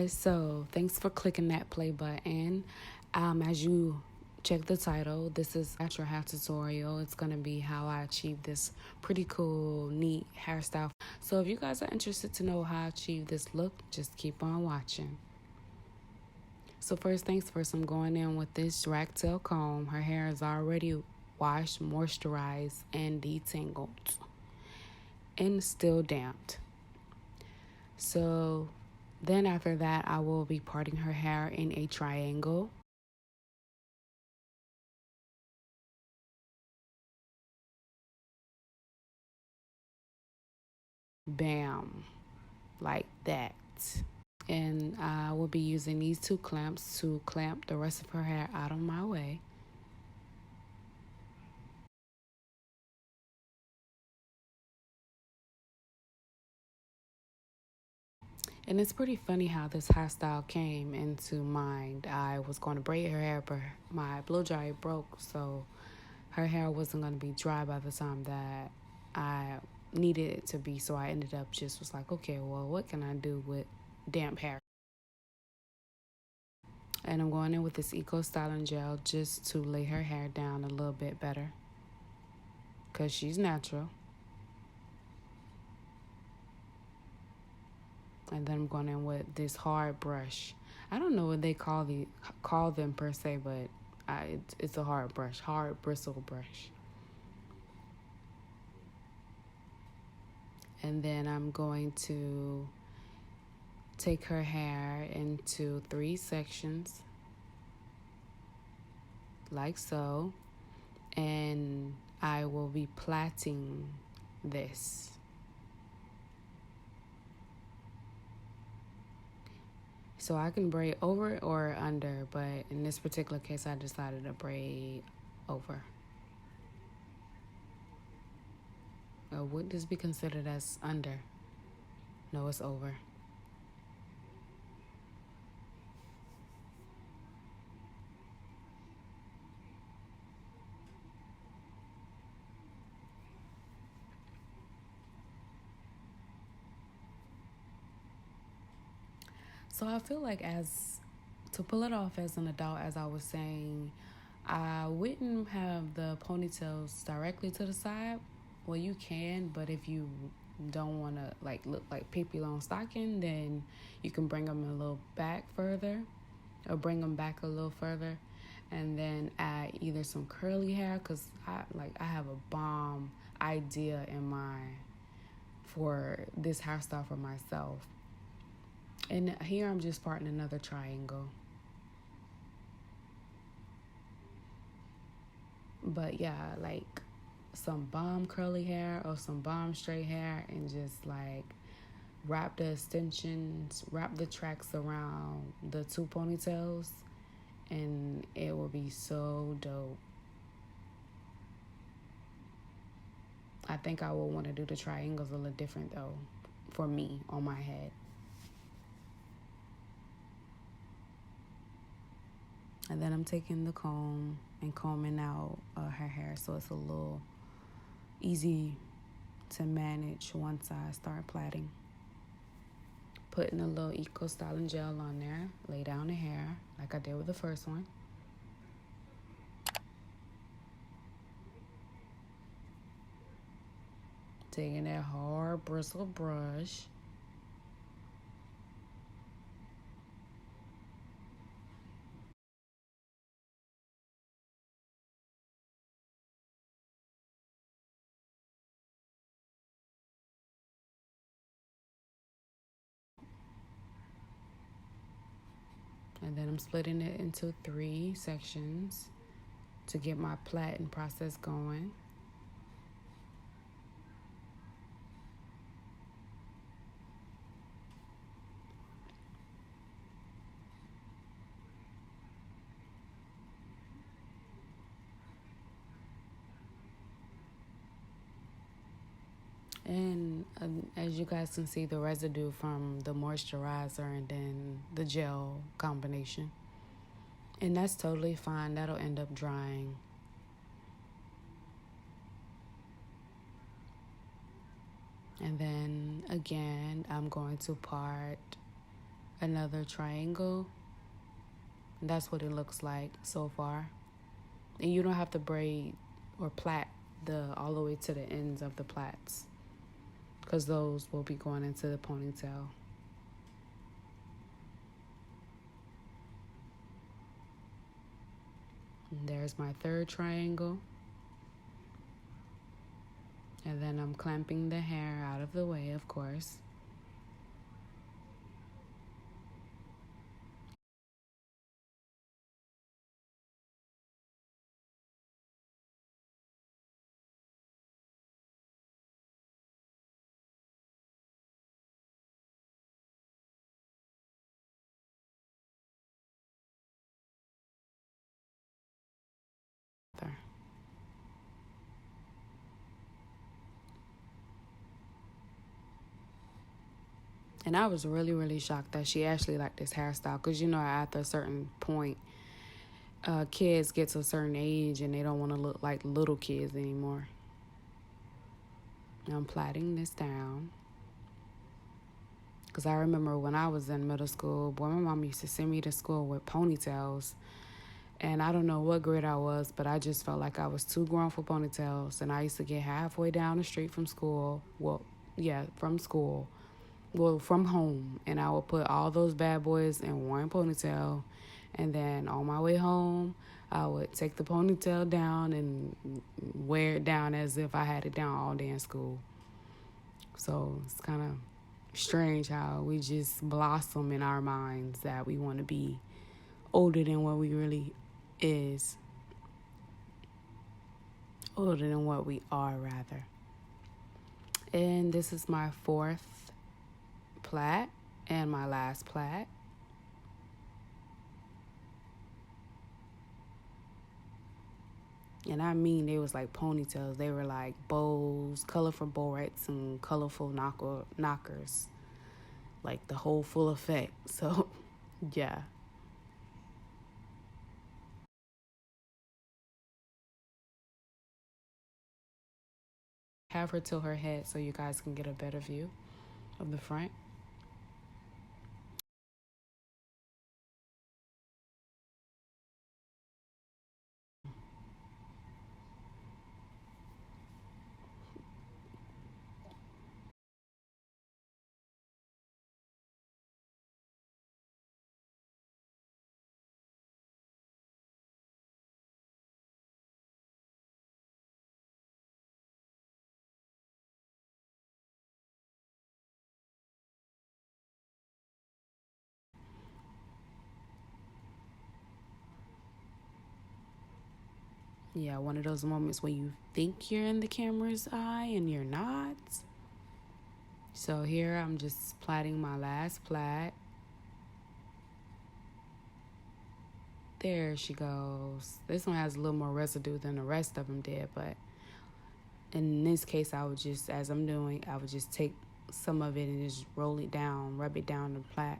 guys, so thanks for clicking that play button. As you check the title, this is a natural hair tutorial. It's going to be how I achieve this pretty cool, neat hairstyle. So if you guys are interested to know how I achieve this look, just keep on watching. So first things first, I'm going in with this ragtail comb. Her hair is already washed, moisturized, and detangled, and still damped. So then after that, I will be parting her hair in a triangle. Bam, like that. And I will be using these two clamps to clamp the rest of her hair out of my way. And it's pretty funny how this hairstyle came into mind. I was going to braid her hair, but my blow dryer broke, so her hair wasn't going to be dry by the time that I needed it to be. So I ended up just was like, okay, well, what can I do with damp hair? And I'm going in with this Eco Styling Gel just to lay her hair down a little bit better, because she's natural. And then I'm going in with this hard brush. I don't know what they call them per se, but it's a hard brush, hard bristle brush. And then I'm going to take her hair into 3 sections, like so, and I will be plaiting this. So I can braid over or under, but in this particular case, I decided to braid over. Would this be considered as under? No, it's over. So I feel like to pull it off as an adult, as I was saying, I wouldn't have the ponytails directly to the side. Well, you can, but if you don't want to look like Pippi Longstocking, then you can bring them a little back further, or bring them back a little further, and then add either some curly hair, because I have a bomb idea in mind for this hairstyle for myself. And here I'm just parting another triangle. But yeah, like some bomb curly hair or some bomb straight hair, and just wrap the extensions, wrap the tracks around the 2 ponytails, and it will be so dope. I think I will want to do the triangles a little different though, for me, on my head. And then I'm taking the comb and combing out her hair, so it's a little easy to manage once I start plaiting. Putting a little Eco Styling Gel on there, lay down the hair like I did with the first one. Taking that hard bristle brush. And then I'm splitting it into 3 sections to get my plaiting process going. And as you guys can see, the residue from the moisturizer and then the gel combination. And that's totally fine. That'll end up drying. And then again, I'm going to part another triangle. That's what it looks like so far. And you don't have to braid or plait the all the way to the ends of the plaits, because those will be going into the ponytail. And there's my third triangle. And then I'm clamping the hair out of the way, of course. And I was really, really shocked that she actually liked this hairstyle. Because, after a certain point, kids get to a certain age and they don't want to look like little kids anymore. I'm plaiting this down. Because I remember when I was in middle school, boy, my mom used to send me to school with ponytails. And I don't know what grade I was, but I just felt like I was too grown for ponytails. And I used to get halfway down the street from school. From school. From home. And I would put all those bad boys in one ponytail. And then on my way home, I would take the ponytail down and wear it down as if I had it down all day in school. So it's kind of strange how we just blossom in our minds that we want to be older than what we really is. Older than what we are, rather. And this is my fourth plait and my last plait. And I mean, they was like ponytails. They were like bows, colorful barrettes, and colorful knockers. Like the whole full effect. So, yeah. Have her tilt her head so you guys can get a better view of the front. Yeah, one of those moments when you think you're in the camera's eye and you're not. So here I'm just plaiting my last plait. There she goes. This one has a little more residue than the rest of them did, but in this case, I would just take some of it and just roll it down, rub it down the plait.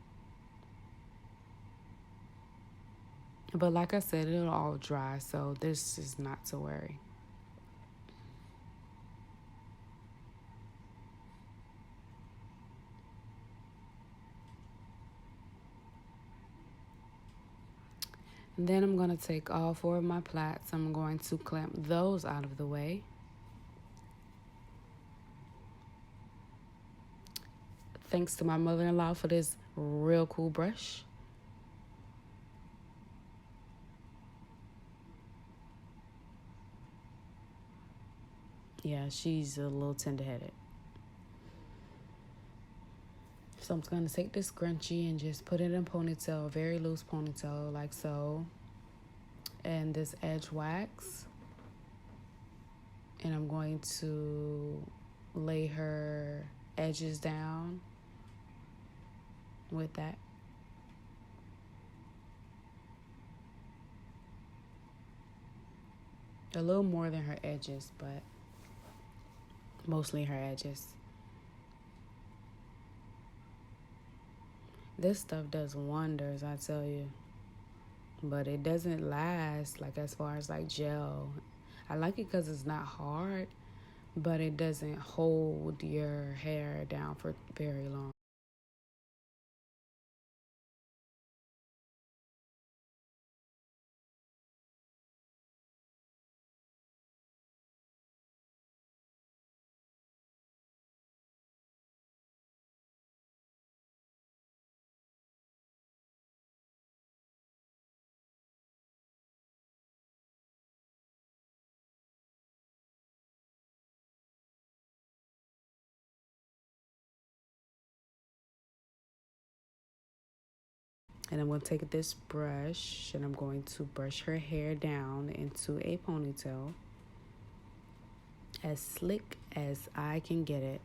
But like I said, it'll all dry, so this is not to worry. And then I'm going to take all four of my plaits. I'm going to clamp those out of the way. Thanks to my mother-in-law for this real cool brush. Yeah, she's a little tender-headed. So I'm going to take this scrunchie and just put it in a ponytail, a very loose ponytail, like so. And this edge wax. And I'm going to lay her edges down with that. A little more than her edges, but mostly her edges. This stuff does wonders, I tell you. But it doesn't last, like as far as like gel. I like it because it's not hard, but it doesn't hold your hair down for very long. And I'm going to take this brush and I'm going to brush her hair down into a ponytail as slick as I can get it.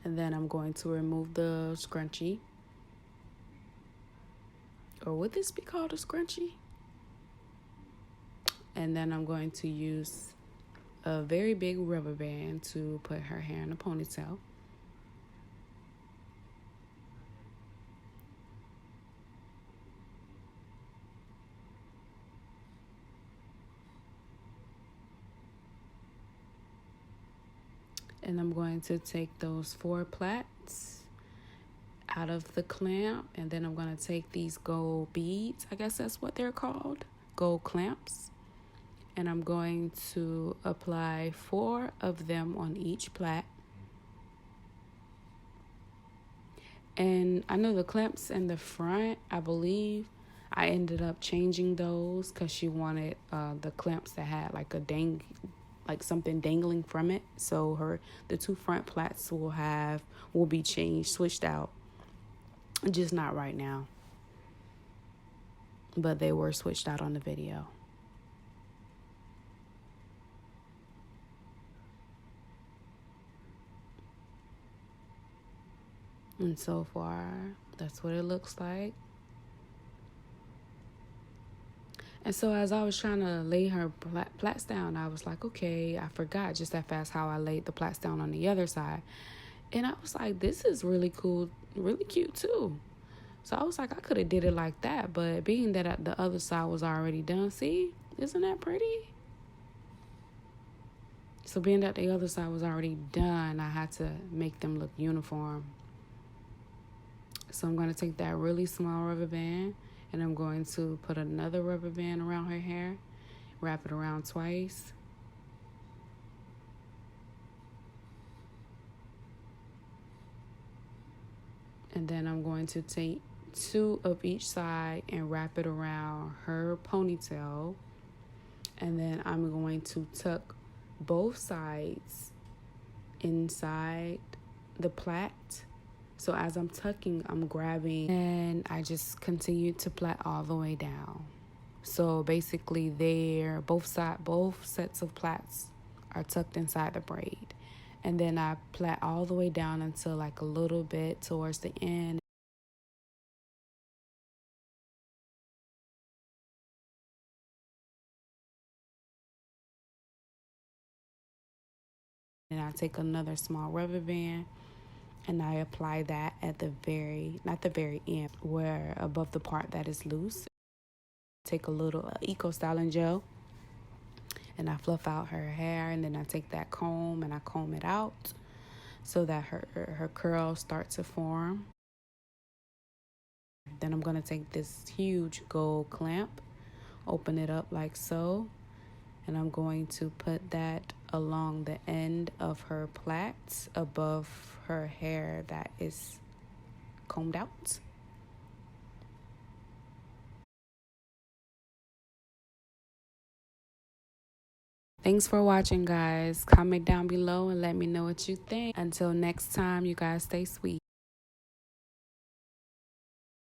And then I'm going to remove the scrunchie. Or would this be called a scrunchie? And then I'm going to use a very big rubber band to put her hair in a ponytail. And I'm going to take those 4 plaits out of the clamp, and then I'm going to take these gold beads, I guess that's what they're called, gold clamps, and I'm going to apply 4 of them on each plait. And I know the clamps in the front, I believe I ended up changing those because she wanted the clamps that had like something dangling from it. So the 2 front plaits will be changed, switched out. Just not right now. But they were switched out on the video. And so far, that's what it looks like. And so as I was trying to lay her plaits down, I was like, okay, I forgot just that fast how I laid the plaits down on the other side. And I was like, this is really cool, really cute too. So I was like, I could have did it like that, but being that the other side was already done, see, isn't that pretty? So being that the other side was already done, I had to make them look uniform. So I'm going to take that really small rubber band and I'm going to put another rubber band around her hair, wrap it around twice. And then I'm going to take 2 of each side and wrap it around her ponytail. And then I'm going to tuck both sides inside the plait. So as I'm tucking, I'm grabbing and I just continue to plait all the way down. So basically both sets of plaits are tucked inside the braid. And then I plait all the way down until like a little bit towards the end. And I take another small rubber band and I apply that at not the very end, where above the part that is loose. Take a little Eco Styling gel and I fluff out her hair, and then I take that comb and I comb it out so that her curls start to form. Then I'm going to take this huge gold clamp, open it up like so, and I'm going to put that along the end of her plaits above her hair that is combed out. Thanks for watching, guys. Comment down below and let me know what you think. Until next time, you guys stay sweet.